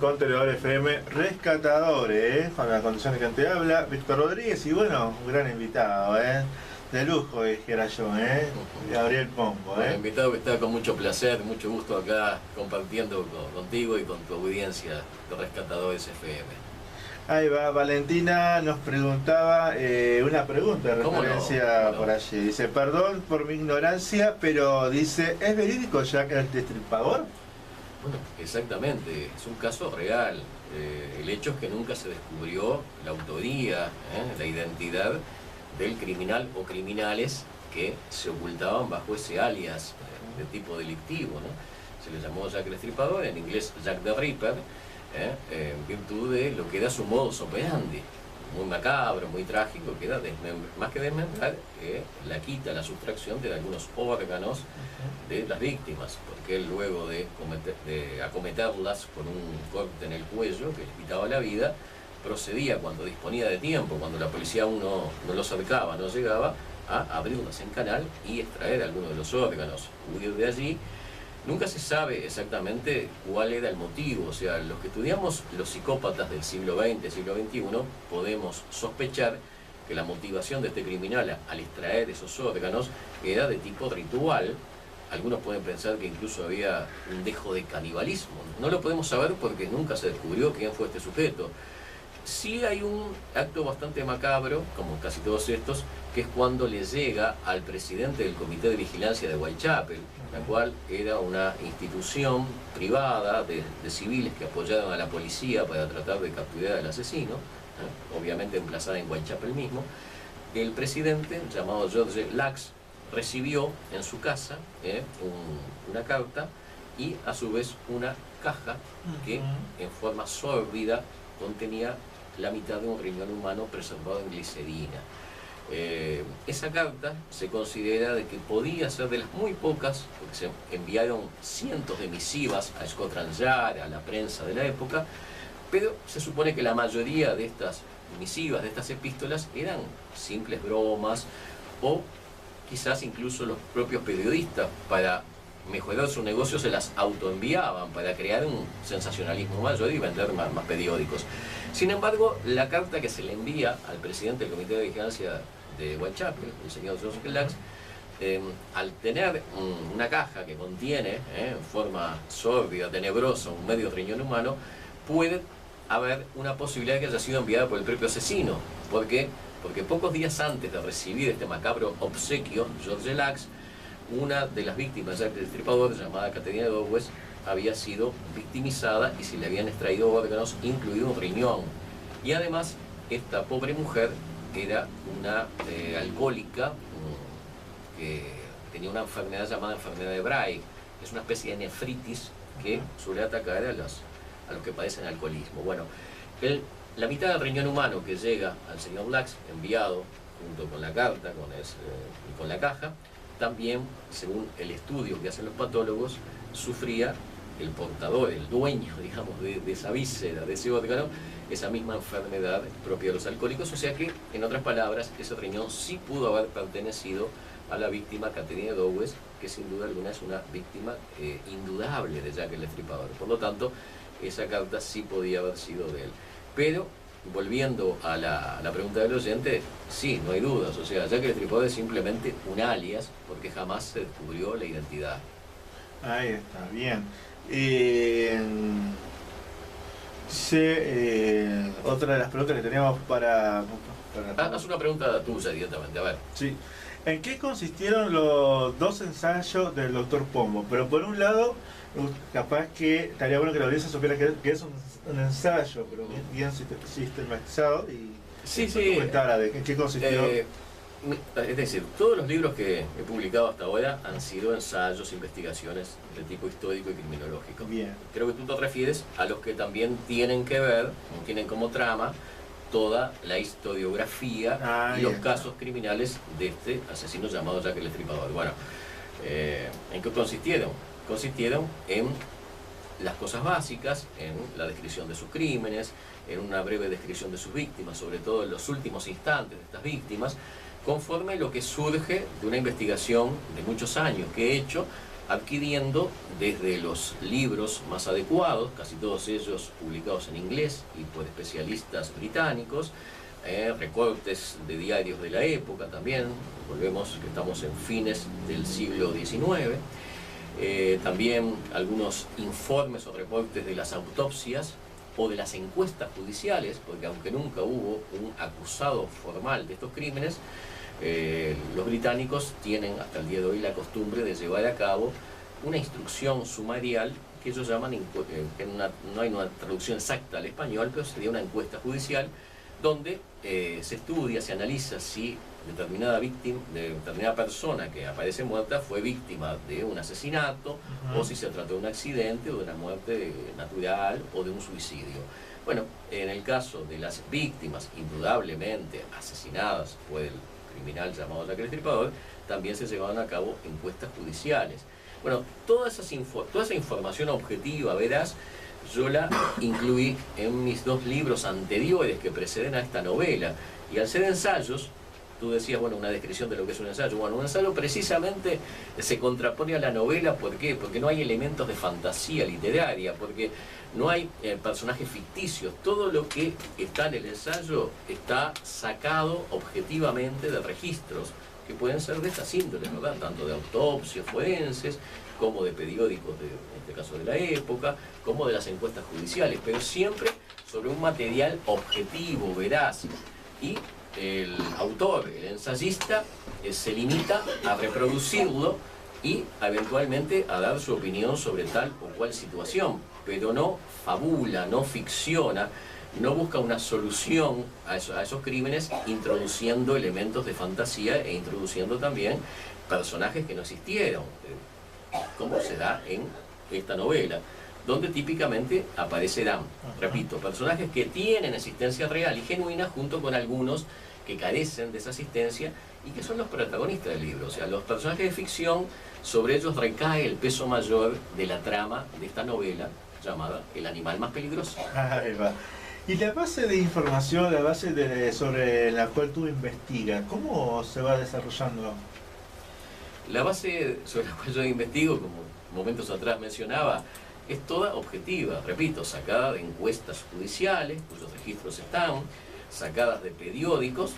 Contenedor FM Rescatadores, con las condiciones que te habla, Víctor Rodríguez, y bueno, un gran invitado, de lujo, dijera yo, Gabriel Pombo. Un invitado que está con mucho placer, mucho gusto acá compartiendo contigo y con tu audiencia de Rescatadores FM. Ahí va, Valentina nos preguntaba una pregunta de referencia por allí. Dice, perdón por mi ignorancia, pero dice, ¿es verídico Jack el Destripador? Bueno, exactamente, es un caso real. El hecho es que nunca se descubrió la autoría, la identidad del criminal o criminales que se ocultaban bajo ese alias de tipo delictivo, ¿no? Se le llamó Jack el Destripador, en inglés Jack the Ripper, en virtud de lo que era su modus operandi, muy macabro, muy trágico, que era más que desmembrar, la quita, la sustracción de algunos órganos de las víctimas, porque él luego de acometerlas con un corte en el cuello que les quitaba la vida, procedía cuando disponía de tiempo, cuando la policía aún no lo cercaba, no llegaba, a abrirlas en canal y extraer algunos de los órganos, huir de allí. Nunca se sabe exactamente cuál era el motivo, o sea, los que estudiamos los psicópatas del siglo XX, siglo XXI, podemos sospechar que la motivación de este criminal al extraer esos órganos era de tipo ritual. Algunos pueden pensar que incluso había un dejo de canibalismo. No lo podemos saber porque nunca se descubrió quién fue este sujeto. Sí hay un acto bastante macabro, como casi todos estos, que es cuando le llega al presidente del Comité de Vigilancia de Whitechapel, la cual era una institución privada de civiles que apoyaron a la policía para tratar de capturar al asesino, obviamente emplazada en Whitechapel mismo. El presidente, llamado George Lax, recibió en su casa una carta y a su vez una caja que en forma sórdida contenía la mitad de un riñón humano preservado en glicerina. Esa carta se considera de que podía ser de las muy pocas, porque se enviaron cientos de misivas a Scotland Yard, a la prensa de la época, pero se supone que la mayoría de estas misivas, de estas epístolas, eran simples bromas o quizás incluso los propios periodistas, para mejorar su negocio, se las autoenviaban para crear un sensacionalismo mayor y vender más periódicos. Sin embargo, la carta que se le envía al presidente del Comité de Vigilancia de Whitechapel, el señor George Lax, al tener una caja que contiene en forma sórdida, tenebrosa, un medio riñón humano, puede haber una posibilidad de que haya sido enviada por el propio asesino. ¿Por qué? Porque pocos días antes de recibir este macabro obsequio, George Lax, una de las víctimas del Destripador, llamada Catherine Dowes, había sido victimizada y se le habían extraído órganos, incluido un riñón. Y además, esta pobre mujer era una alcohólica que tenía una enfermedad llamada enfermedad de Braille. Es una especie de nefritis que suele atacar a los que padecen alcoholismo. Bueno, la mitad del riñón humano que llega al señor Lax, enviado junto con la carta y con la caja, también, según el estudio que hacen los patólogos, sufría el portador, el dueño, digamos, de esa víscera, de ese órgano, esa misma enfermedad propia de los alcohólicos. O sea que, en otras palabras, ese riñón sí pudo haber pertenecido a la víctima Catherine Dowes, que sin duda alguna es una víctima indudable de Jack el Destripador. Por lo tanto, esa carta sí podía haber sido de él. Pero, volviendo a la pregunta del oyente, sí, no hay dudas. O sea, Jack el Destripador es simplemente un alias, porque jamás se descubrió la identidad. Ahí está, bien. Otra de las preguntas que teníamos para haz una pregunta tuya directamente, a ver. Sí. ¿En qué consistieron los dos ensayos del doctor Pombo? Pero por un lado, capaz que estaría bueno que la audiencia supiera que es un ensayo, pero bien sistematizado, y comentara de en qué consistió. Es decir, todos los libros que he publicado hasta ahora han sido ensayos, investigaciones de tipo histórico y criminológico. Bien. Creo que tú te refieres a los que también tienen que ver, tienen como trama, toda la historiografía y los casos criminales de este asesino llamado Jack el Destripador. Bueno, ¿en qué consistieron? Consistieron en las cosas básicas, en la descripción de sus crímenes, en una breve descripción de sus víctimas, sobre todo en los últimos instantes de estas víctimas, conforme lo que surge de una investigación de muchos años que he hecho adquiriendo desde los libros más adecuados, casi todos ellos publicados en inglés y por especialistas británicos, recortes de diarios de la época también, volvemos que estamos en fines del siglo XIX, también algunos informes o reportes de las autopsias o de las encuestas judiciales, porque aunque nunca hubo un acusado formal de estos crímenes, los británicos tienen hasta el día de hoy la costumbre de llevar a cabo una instrucción sumarial que ellos llaman, no hay una traducción exacta al español, pero sería una encuesta judicial donde se estudia, se analiza si determinada persona que aparece muerta fue víctima de un asesinato, o si se trató de un accidente o de una muerte natural o de un suicidio. Bueno, en el caso de las víctimas indudablemente asesinadas por el criminal llamado Jack el Destripador, también se llevaban a cabo encuestas judiciales. Bueno, toda esa información objetiva, veraz, yo la incluí en mis dos libros anteriores que preceden a esta novela. Y al ser ensayos, tú decías, bueno, una descripción de lo que es un ensayo. Bueno, un ensayo precisamente se contrapone a la novela, ¿por qué? Porque no hay elementos de fantasía literaria, porque no hay personajes ficticios. Todo lo que está en el ensayo está sacado objetivamente de registros que pueden ser de estas índoles, ¿verdad? Tanto de autopsias forenses, como de periódicos, en este caso de la época, como de las encuestas judiciales, pero siempre sobre un material objetivo, veraz. Y el autor, el ensayista, se limita a reproducirlo y eventualmente a dar su opinión sobre tal o cual situación, pero no fabula, no ficciona, no busca una solución a esos crímenes introduciendo elementos de fantasía e introduciendo también personajes que no existieron, como se da en esta novela, donde típicamente aparecerán, repito, personajes que tienen existencia real y genuina junto con algunos que carecen de esa existencia y que son los protagonistas del libro. O sea, los personajes de ficción, sobre ellos recae el peso mayor de la trama de esta novela llamada El animal más peligroso. Ahí va. Y la base de información, la base sobre la cual tú investigas, ¿cómo se va desarrollando? La base sobre la cual yo investigo, como momentos atrás mencionaba, es toda objetiva, repito, sacada de encuestas judiciales, cuyos registros están, sacadas de periódicos,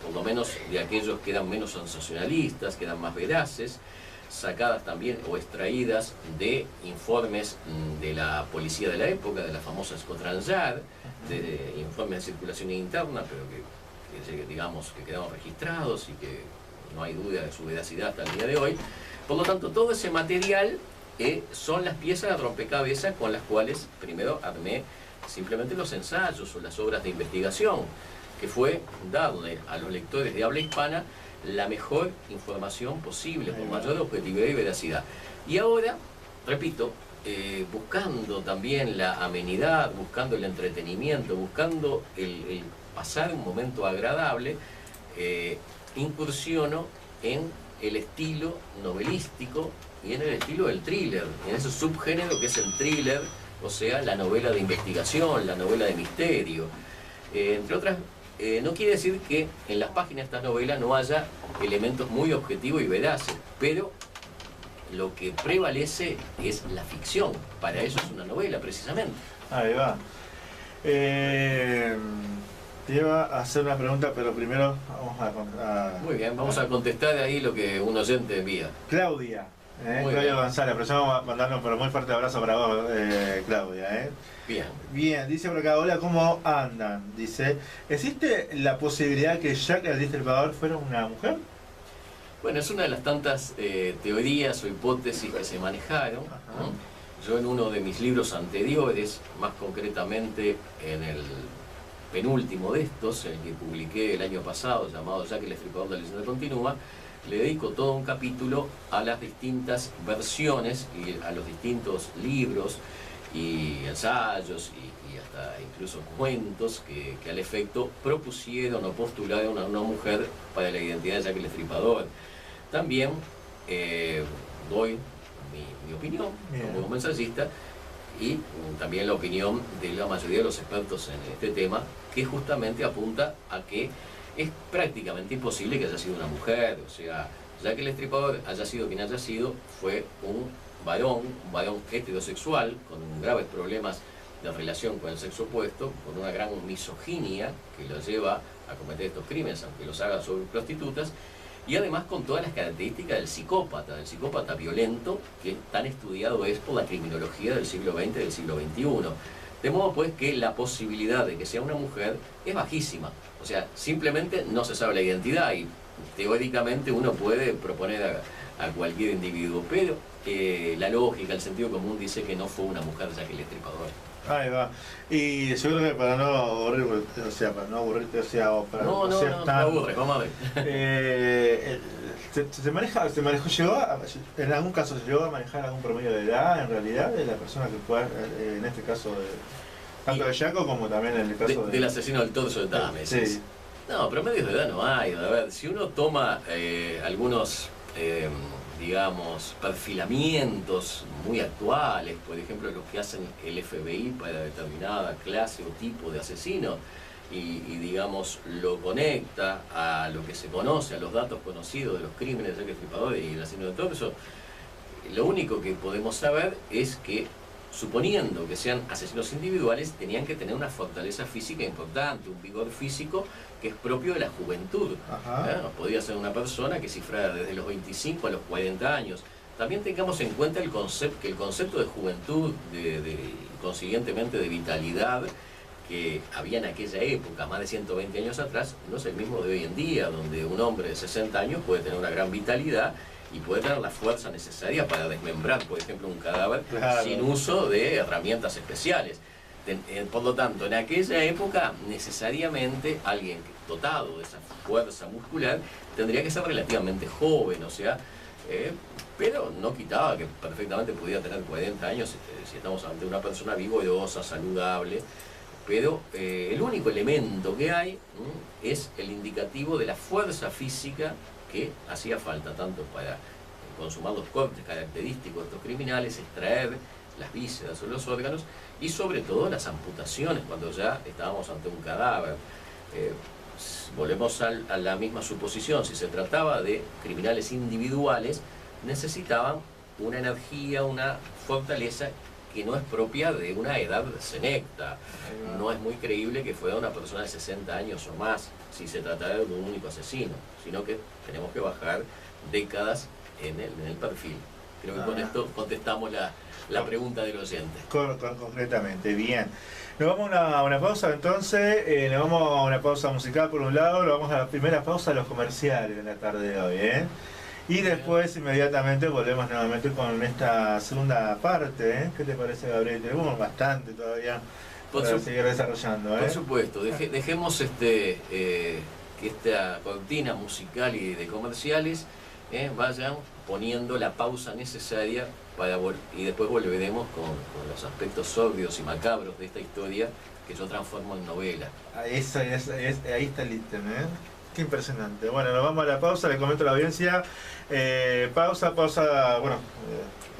por lo menos de aquellos que eran menos sensacionalistas, que eran más veraces, sacadas también o extraídas de informes de la policía de la época, de la famosa Scotland Yard, de informes de circulación interna, pero que digamos que quedaron registrados y que no hay duda de su veracidad hasta el día de hoy. Por lo tanto, todo ese material son las piezas de rompecabezas con las cuales primero armé simplemente los ensayos o las obras de investigación, que fue darle a los lectores de habla hispana la mejor información posible, con mayor objetividad y veracidad. Y ahora, repito, buscando también la amenidad, buscando el entretenimiento, buscando el pasar un momento agradable, incursiono en el estilo novelístico y en el estilo del thriller, en ese subgénero que es el thriller, o sea, la novela de investigación, la novela de misterio. Entre otras, no quiere decir que en las páginas de esta novela no haya elementos muy objetivos y veraces, pero lo que prevalece es la ficción. Para eso es una novela, precisamente. Ahí va. Te iba a hacer una pregunta, pero primero vamos a... Muy bien, vamos a contestar ahí lo que un oyente envía. Claudia. Claudia González, pero ya vamos a mandarnos un muy fuerte abrazo para vos, Claudia. Bien. Bien, dice por acá, hola, ¿cómo andan? Dice, ¿existe la posibilidad que Jack el Destripador fuera una mujer? Bueno, es una de las tantas teorías o hipótesis que se manejaron, ¿no? Yo en uno de mis libros anteriores, más concretamente en el penúltimo de estos, el que publiqué el año pasado, llamado Jack el Destripador de la leyenda continúa, le dedico todo un capítulo a las distintas versiones y a los distintos libros y ensayos y hasta incluso cuentos que al efecto propusieron o postularon a una mujer para la identidad de Jack el Destripador. También doy mi opinión como ensayista y también la opinión de la mayoría de los expertos en este tema, que justamente apunta a que es prácticamente imposible que haya sido una mujer. O sea, ya que el Estripador, haya sido quien haya sido, fue un varón heterosexual con graves problemas de relación con el sexo opuesto, con una gran misoginia que lo lleva a cometer estos crímenes, aunque los haga sobre prostitutas, y además con todas las características del psicópata violento, que tan estudiado es por la criminología del siglo XX y del siglo XXI. De modo pues que la posibilidad de que sea una mujer es bajísima. O sea, simplemente no se sabe la identidad y teóricamente uno puede proponer a cualquier individuo, pero la lógica, el sentido común dice que no fue una mujer ya que el Estripador. Ahí va. Y yo creo que para no aburrirte, o para no aburres, vamos a ver. se manejó, en algún caso se llegó a manejar algún promedio de edad en realidad de la persona que fue, en este caso, tanto de Yaco como también en el caso del asesino del torso de Tames. Sí. No, promedios de edad no hay. A ver, si uno toma algunos digamos, perfilamientos muy actuales, por ejemplo, los que hacen el FBI para determinada clase o tipo de asesino, y digamos, lo conecta a lo que se conoce, a los datos conocidos de los crímenes de Jack Estripador y el asesino de Torso, lo único que podemos saber es que, suponiendo que sean asesinos individuales, tenían que tener una fortaleza física importante, un vigor físico que es propio de la juventud. Podría ser una persona que cifrara desde los 25 a los 40 años. También tengamos en cuenta que el concepto de juventud, consiguientemente de vitalidad, que había en aquella época, más de 120 años atrás, no es el mismo de hoy en día, donde un hombre de 60 años puede tener una gran vitalidad y puede tener la fuerza necesaria para desmembrar, por ejemplo, un cadáver, claro, sin uso de herramientas especiales. Por lo tanto, en aquella época, necesariamente alguien dotado de esa fuerza muscular tendría que ser relativamente joven, o sea, pero no quitaba que perfectamente pudiera tener 40 años si estamos ante una persona vigorosa, saludable. Pero el único elemento que hay es el indicativo de la fuerza física que hacía falta tanto para consumar los cortes característicos de estos criminales, extraer las vísceras o los órganos y sobre todo las amputaciones cuando ya estábamos ante un cadáver. Volvemos a la misma suposición, si se trataba de criminales individuales, necesitaban una energía, una fortaleza que no es propia de una edad senecta. No es muy creíble que fuera una persona de 60 años o más si se tratara de un único asesino, sino que tenemos que bajar décadas en el perfil. Creo que con esto contestamos la pregunta del oyente. Concretamente, bien. Nos vamos a una pausa entonces, nos vamos a una pausa musical por un lado, nos vamos a la primera pausa de los comerciales de la tarde de hoy, y después inmediatamente volvemos nuevamente con esta segunda parte, ¿Qué te parece, Gabriel? Tenemos bastante todavía para seguir desarrollando, Por supuesto, dejemos que esta cortina musical y de comerciales vayan poniendo la pausa necesaria y después volveremos con los aspectos sordios y macabros de esta historia que yo transformo en novela. Ahí está el ítem, Qué impresionante. Bueno, nos vamos a la pausa, le comento a la audiencia. Pausa, bueno,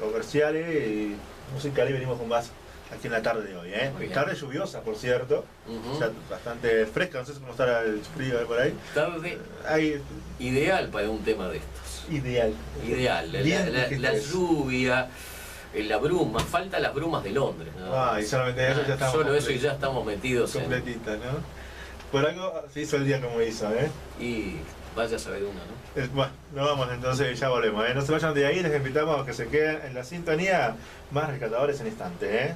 comerciales y musical y venimos con más aquí en la tarde de hoy, Tarde lluviosa, por cierto. Ya bastante fresca, no sé cómo estará el frío por ahí. Tarde ideal para un tema de estos. Ideal. La lluvia, la bruma, falta las brumas de Londres. Y solamente eso ya estamos. Solo eso y ya estamos metidos completita, ¿no? Por algo se hizo el día como hizo, Y vaya a saber uno, ¿no? Bueno, nos vamos entonces y ya volvemos, No se vayan de ahí, les invitamos a que se queden en la sintonía. Más rescatadores en instante,